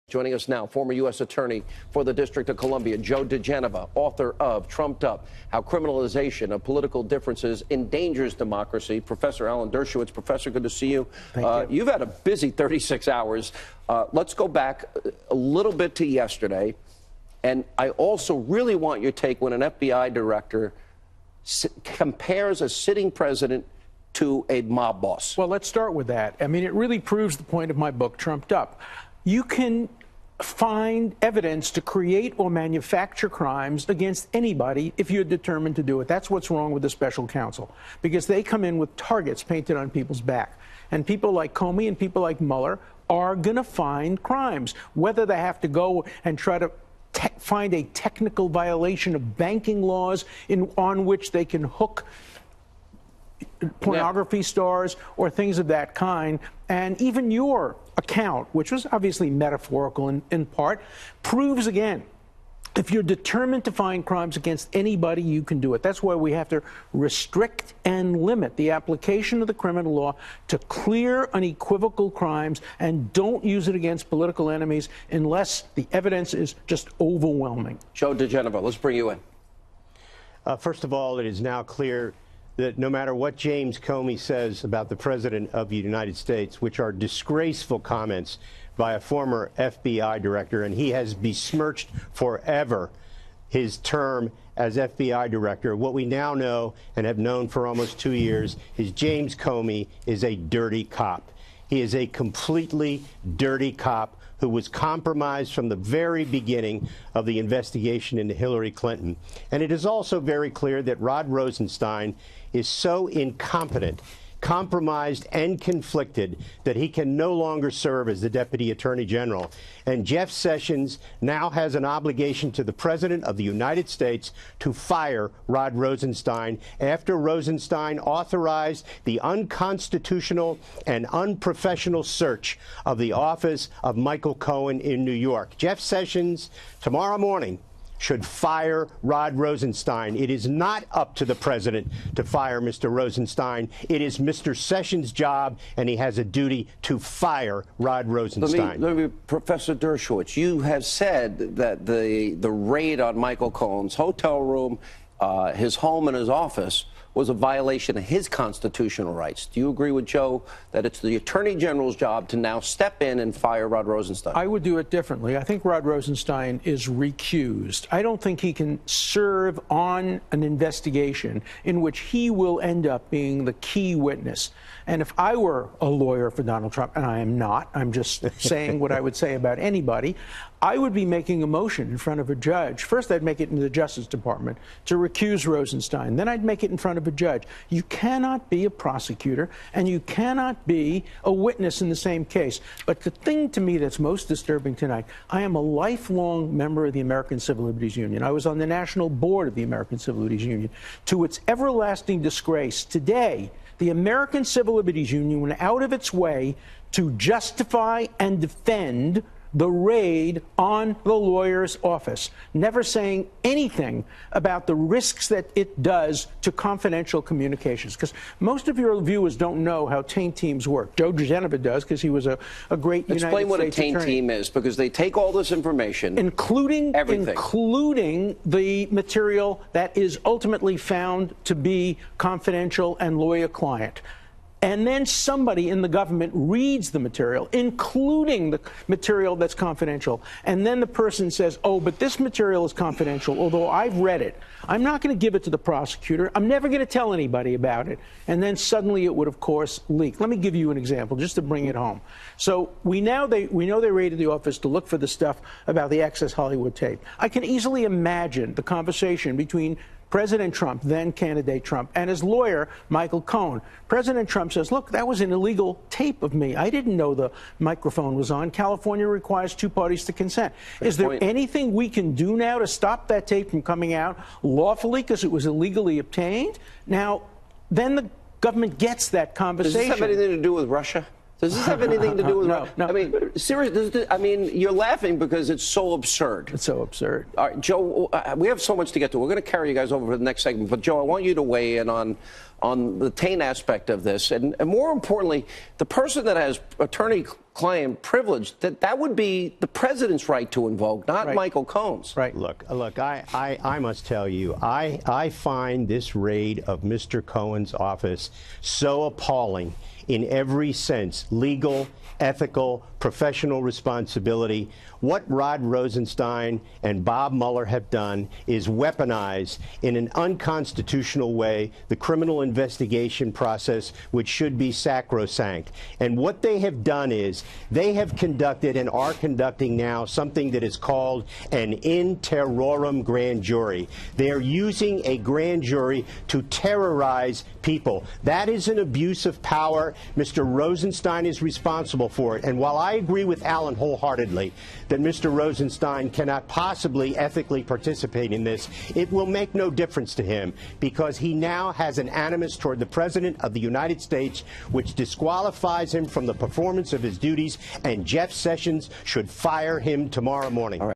Joining us now, former U.S. Attorney for the District of Columbia, Joe diGenova, author of Trumped Up, How Criminalization of Political Differences Endangers Democracy. Professor Alan Dershowitz. Professor, good to see you. Thank you. You've had a busy 36 hours. Let's go back a little bit to yesterday. And I also really want your take when an FBI director compares a sitting president to a mob boss. Well, let's start with that. I mean, it really proves the point of my book, Trumped Up. You can find evidence to create or manufacture crimes against anybody if you're determined to do it. That's what's wrong with the special counsel, because they come in with targets painted on people's back. And people like Comey and people like Mueller are going to find crimes, whether they have to go and try to find a technical violation of banking laws on which they can hook pornography stars or things of that kind. And even your account, which was obviously metaphorical in part, proves again, if you're determined to find crimes against anybody, you can do it. That's why we have to restrict and limit the application of the criminal law to clear, unequivocal crimes, and don't use it against political enemies unless the evidence is just overwhelming. Joe diGenova, let's bring you in. First of all, it is now clear that no matter what James Comey says about the President of the United States, which are disgraceful comments by a former FBI director, and he has besmirched forever his term as FBI director, what we now know and have known for almost 2 years is James Comey is a dirty cop. He is a completely dirty cop who was compromised from the very beginning of the investigation into Hillary Clinton. And it is also very clear that Rod Rosenstein is so incompetent, compromised, and conflicted that he can no longer serve as the Deputy Attorney General. And Jeff Sessions now has an obligation to the President of the United States to fire Rod Rosenstein after Rosenstein authorized the unconstitutional and unprofessional search of the office of Michael Cohen in New York. Jeff Sessions, tomorrow morning, should fire Rod Rosenstein. It is not up to the president to fire Mr. Rosenstein. It is Mr. Sessions' job, and he has a duty to fire Rod Rosenstein. Let me, Professor Dershowitz, you have said that the raid on Michael Cohen's hotel room, his home, and his office was a violation of his constitutional rights. Do you agree with Joe that it's the Attorney General's job to now step in and fire Rod Rosenstein? I would do it differently. I think Rod Rosenstein is recused. I don't think he can serve on an investigation in which he will end up being the key witness. And if I were a lawyer for Donald Trump, and I am not, I'm just saying what I would say about anybody, I would be making a motion in front of a judge. First, I'd make it in the Justice Department to recuse Rosenstein. Then I'd make it in front of a judge. You cannot be a prosecutor, and you cannot be a witness in the same case. But the thing to me that's most disturbing tonight, I am a lifelong member of the American Civil Liberties Union. I was on the national board of the American Civil Liberties Union. To its everlasting disgrace, today, the American Civil Liberties Union went out of its way to justify and defend the raid on the lawyer's office, never saying anything about the risks that it does to confidential communications. Because most of your viewers don't know how taint teams work. Joe diGenova does, because he was a great United States attorney. Explain what a taint team is, because they take all this information, including the material that is ultimately found to be confidential and lawyer-client. And then somebody in the government reads the material, including the material that's confidential. And then the person says, oh, but this material is confidential, although I've read it. I'm not going to give it to the prosecutor. I'm never going to tell anybody about it. And then suddenly it would, of course, leak. Let me give you an example, just to bring it home. So we know they raided the office to look for the stuff about the Access Hollywood tape. I can easily imagine the conversation between President Trump, then candidate Trump, and his lawyer, Michael Cohen. President Trump says, look, that was an illegal tape of me. I didn't know the microphone was on. California requires 2 parties to consent. Is there anything we can do now to stop that tape from coming out lawfully because it was illegally obtained? Now, then the government gets that conversation. Does this have anything to do with Russia? Does this have anything to do with No. I mean, seriously, I mean, you're laughing because it's so absurd. It's so absurd. All right, Joe, we have so much to get to. We're going to carry you guys over for the next segment. But, Joe, I want you to weigh in on the taint aspect of this. And more importantly, the person that has client privilege, that would be the president's right to invoke, not Michael Cohen's. Right. Look, I must tell you, I find this raid of Mr. Cohen's office so appalling in every sense, legal, ethical, professional responsibility. What Rod Rosenstein and Bob Mueller have done is weaponize in an unconstitutional way the criminal investigation process, which should be sacrosanct. And what they have done is they have conducted and are conducting now something that is called an in terrorem grand jury. They are using a grand jury to terrorize people. That is an abuse of power. Mr. Rosenstein is responsible for it. And while I agree with Alan wholeheartedly that Mr. Rosenstein cannot possibly ethically participate in this, it will make no difference to him because he now has an animus toward the President of the United States, which disqualifies him from the performance of his duties, and Jeff Sessions should fire him tomorrow morning.